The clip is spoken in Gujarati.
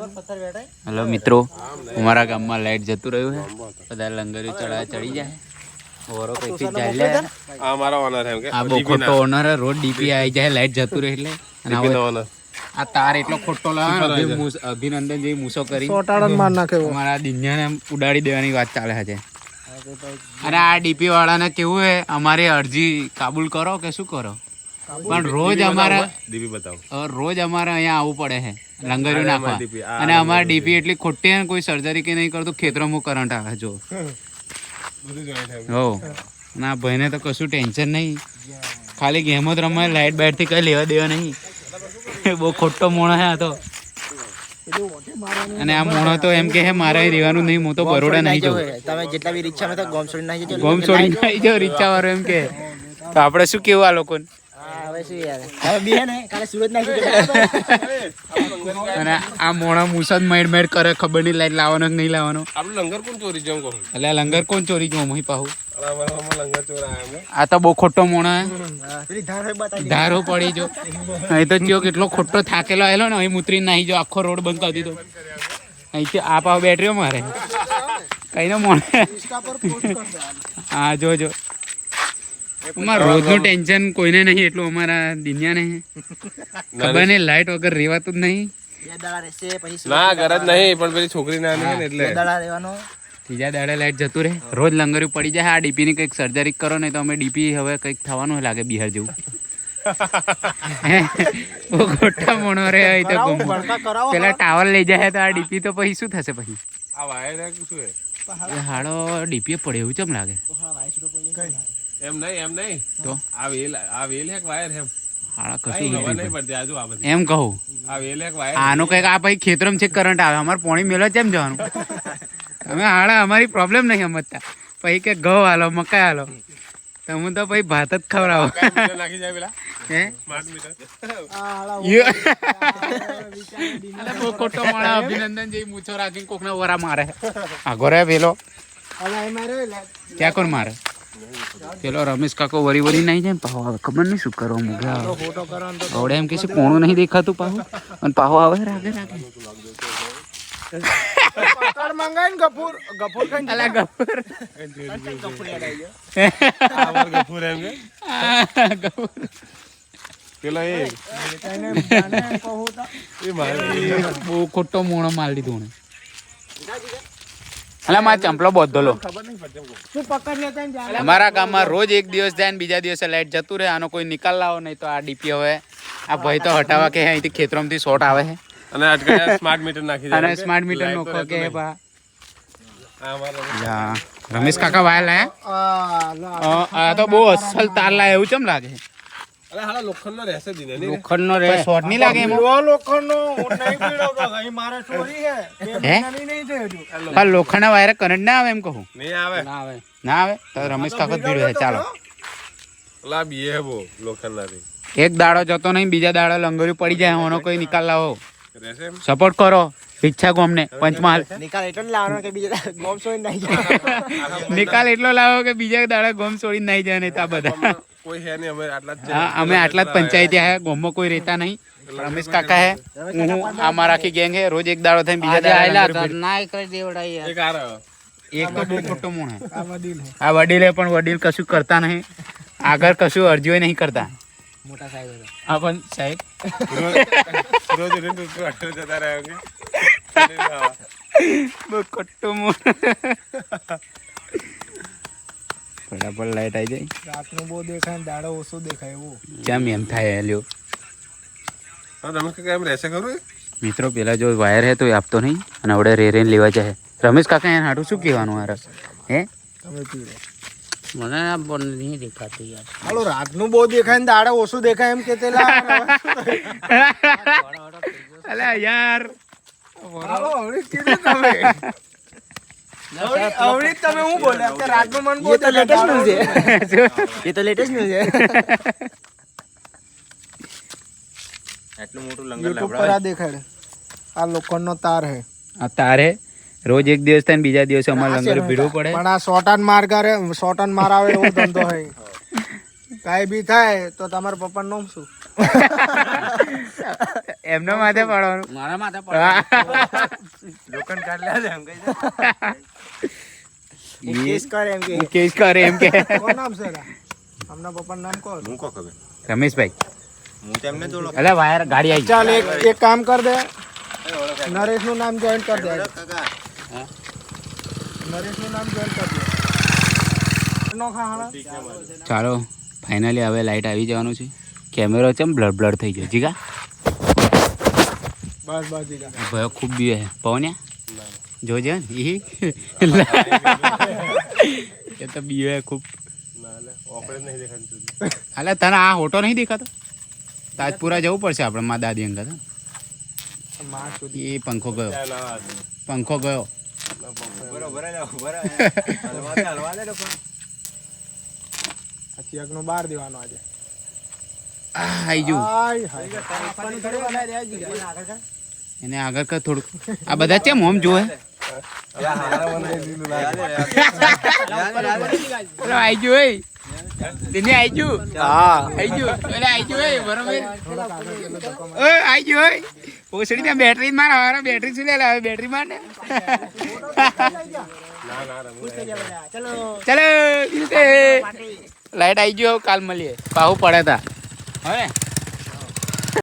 હેલો મિત્રો, અમારા ગામમાં લાઈટ જતું રહ્યું છે. બધા લંગરીઓ ચડી જાય. ઓરો કઈથી ચાલ્યા. આ મારો ઓનર છે કે આ બહુ ખોટો ઓનર છે. રોજ ડીપી આવી જાય લાઈટ જતું રહે એટલે. અને આ તાર એટલો ખોટો લાવે અભિનંદન જેવી મૂસો કરી માર નાખે. અમારા દિન્યાને ઉડાડી દેવાની વાત ચાલે છે. અને આ ડીપી વાળાને કેવું હે, અમારી અરજી કાબુલ કરો કે શું કરો, પણ રોજ અમારે રોજ અમારે અહીંયા આવવું પડે છે લંગરીઓ નાખવા. અને અમારી ડીપી એટલી ખોટી છે, કોઈ સર્જરી કે નહીં કરતું, ખેતરોમાં કરંટ આવે. જો હો ના ભાઈને તો કશું ટેન્શન નહીં, ખાલી ગેમો જ રમે, લાઈટ બાઈટ થી કઈ લેવા દેવા નહીં. બહુ ખોટો મોણો છે આ તો. અને આ મોણો તો એમ કે મારે રહેવાનું નહીં, હું તો બરોડા નહીં જાઉં. તમે જેટલા બી રિક્ષા માં ગોમ છોડી નાખી ગોમ છોડી નાખી જાવ રિક્ષા વાળો એમ કે. તો આપણે શું કેવું આ લોકોને? અને આ મોણા મુસદ મેડ કરે, ખબર નહીં લાઈટ લાવવાનો કે નહીં લાવવાનો. લંગર કોણ ચોરી જાઉં કહું? એટલે લંગર કોણ ચોરી જાઉં હું પાહું? લંગર ચોરા આ તો બહુ ખોટો મોણો હે. ધારો પડી જો અહીં તો ચિયો કેટલો ખોટો થાકેલો આવેલો ને, અહીં ઉતરીને નાહી જો, આખો રોડ બંધ કરી દીધો. અહીંથી આ પાવ બેટરીઓ મારે કઈ ને મોણે. હા જો અમારા રોજનું ટેન્શન કોઈને નહીં, એટલું અમારા દિન્યાને ખબર નહીં. લાઈટ વગર રેવાતું જ નહીં. ના ઘર જ નહીં, પણ પેલી છોકરી ના એટલે ત્રીજા દાડે લાઈટ જતું રહે. રોજ લંગર્યું પડી જાય. આ ડીપી ની કઈક સર્જરી કરો ને તો અમે ડીપી હવે કઈક થવાનું લાગે બિહાર જેવું. બહુ ખોટા મોણો રે. પેલા ટાવર લઈ જાય તો આ ડીપી તો પછી શું થશે? પછી આ વાયર શું હાડો ડીપી પડે એવું ચમ લાગે? એમ નહીં તો આ વેલ હે વાયર હે હાડા કશું નહીં પડતી આજુ આ બધી. એમ કહું આ વેલ હે વાયર આનું કઈક આ પછી ખેતરમાં છે કરંટ આવે, અમારે પોણી મેળવા કેમ જવાનું? તમે હાડા અમારી પ્રોબ્લેમ નહીં સમજતા. પછી કે ઘઉં હાલો, મકાઈ હાલો, તમે તો પછી ભાત જ ખવડાવો. નાખી જાય પેલા હે સ્માર્ટ મીટર. બહુ ખોટો માણસ અભિનંદન જેવી મૂછો રાખીને કોકને વરા મારે. આગો રે પેલો ત્યાં કોણ મારે? પેલો રમેશ કાકો વરી નહીં જાય ને પાહો આવે. ખબર નહીં શું કરવા મૂક્યા આવડે એમ કે છે કોણું નહીં દેખાતું પાહો, અને પાહો આવે રાગે રાગે. બહુ ખોટો મોણો માર લીધો ને. અલા મારા ચંપલો બધો લો. અમારા ગામમાં રોજ એક દિવસ જાય ને બીજા દિવસે લાઈટ જતું રહે. આનો કોઈ નિકાલ લાવો નહીં તો આ ડીપી હવે આ ભાઈ તો હટાવા કે અહીંથી ખેતરોમાંથી શોર્ટ આવે છે અને આજકાલ સ્માર્ટ મીટર નાખી અને સ્માર્ટ મીટર નોખો કે બા. રમેશ કાકા વાયર લાયા. આ તો બહુ અસલ તાર લાયા એવું ચમ લાગે? અરે હાલા લોખંડનો રહેશે જ નહીં. લોખંડનો રહે, શોર્ટ નહીં લાગે એમાં? હે લોખંડના વાયરે કરંટ ના આવે એમ કહું? નહીં આવે ના આવે તો રમેશ કાકા ભીડ છે. ચાલો લા બીએ હે બો લોખંડનાથી. એક દાડો જતો નહીં, બીજા દાડો લંગોરી પડી જાય. એનો કોઈ નિકાલ લાવો, રહેશે એમ. સપોર્ટ કરો ઈચ્છા ગોમને પંચમહાલ. નિકાલ એટલો લાવવાનો કે બીજા ગોમ છોડી નાખી જાય. નિકાલ એટલો લાવો કે બીજા દાડા ગોમ છોડી નાઈ જાય. નહીં તો આ બધા કોઈ હે નહીં, અમે આટલા જ હા અમે આટલા જ પંચાયતી હે, ગોમમાં કોઈ રહેતા નહીં. રમેશ કાકા હે, હું અમારા આખી ગેંગ હે. રોજ એક દાડો થઈને બીજા દાડા ના કરી દેવડાય. એક આ રહ્યો. એક તો બહુ ખોટો મોણ હે. આ વડીલ હે, પણ વડીલ કશું કરતા નહીં. આગળ કશું અરજીઓ નહીં કરતા. મોટા સાહેબ હા પણ સાહેબ રોજ જતા રહ્યો કે બહુ ખોટો મોણ. ફટાફટ લાઈટ આવી જાય. રાતનું બહુ દેખાય, દાડો ઓછો દેખાય એવું કેમ એમ થાય? લ્યો રમેશ કાકા એમ રહેશે ખરું? મિત્રો પેલા જો વાયર હે તો એ આપતો નહીં, અને આવડે રેન લેવા જાય. રમેશ કાકા એને હાટું શું કહેવાનું? હારે હે તમે પીડે મને નહીં દેખાતું યાર. હાલો રાતનું બહુ દેખાય ને દાડો ઓછું દેખાય એમ કે અલ્યા યાર તમે હું બોલ્યા કે રાતનું મન બહુ લેટેસ્ટ ન્યૂઝ છે. એ તો લેટેસ્ટ ન્યૂઝ છે. આટલું મોટું YouTube પર આ દેખાડે આ લોખંડનો તાર હે. આ તારે રોજ એક દિવસ થાય બીજા દિવસે અમારે લંગર ભીડવું પડે. પણ આ શોર્ટન માર કરે, શોર્ટન માર આવે એવો ધંધો હોય. કાઈ બી થાય તો તમારા પપ્પાનું નામ શું? એમનો માથે પડવાનું મારા માથે લોખંડ કાઢ લે એમ કહી કેસ કરે એમ કે કેસ કરે એમ કે કોણ નામ છે હમણાં પપ્પાનું નામ કોણ હું કો ખબર રમેશભાઈ હું તેમને તો અલે વાયર ગાડી આવી ચાલ એક કામ કર દે નરેશ નું નામ જોઈન કર દે નરેશ નું નામ જોઈન કર દે ચાલો ફાઇનલી હવે લાઈટ આવી જવાનું છે કેમેરો ચમ બ્લર થઈ ગયો જીગા બસ બસ જીગા ભયો ખૂબ બીવે છે પવન્યા જોજે ને એ તો બીવે ખૂબ અલે તને આ હોટો નહીં દેખાતો તાજપુરા જવું પડશે આપણે મા દાદી અંગત એ પંખો ગયો નું બાર દેવાનો આજે આઈ જુ એને આગળ કર થોડુંક આ બધા કેમ હોમ જોવે આઈ જુ તેને આઈ જુ આઈ જુ એટલે આઈ જુ બરોબર આઈ જુ ઓસડી ત્યાં બેટરી માર હવે બેટરી શું લે હવે બેટરી માર ને ચલો લાઈટ આવી ગયો કાલ મળીએ પાહુ પડે તા હવે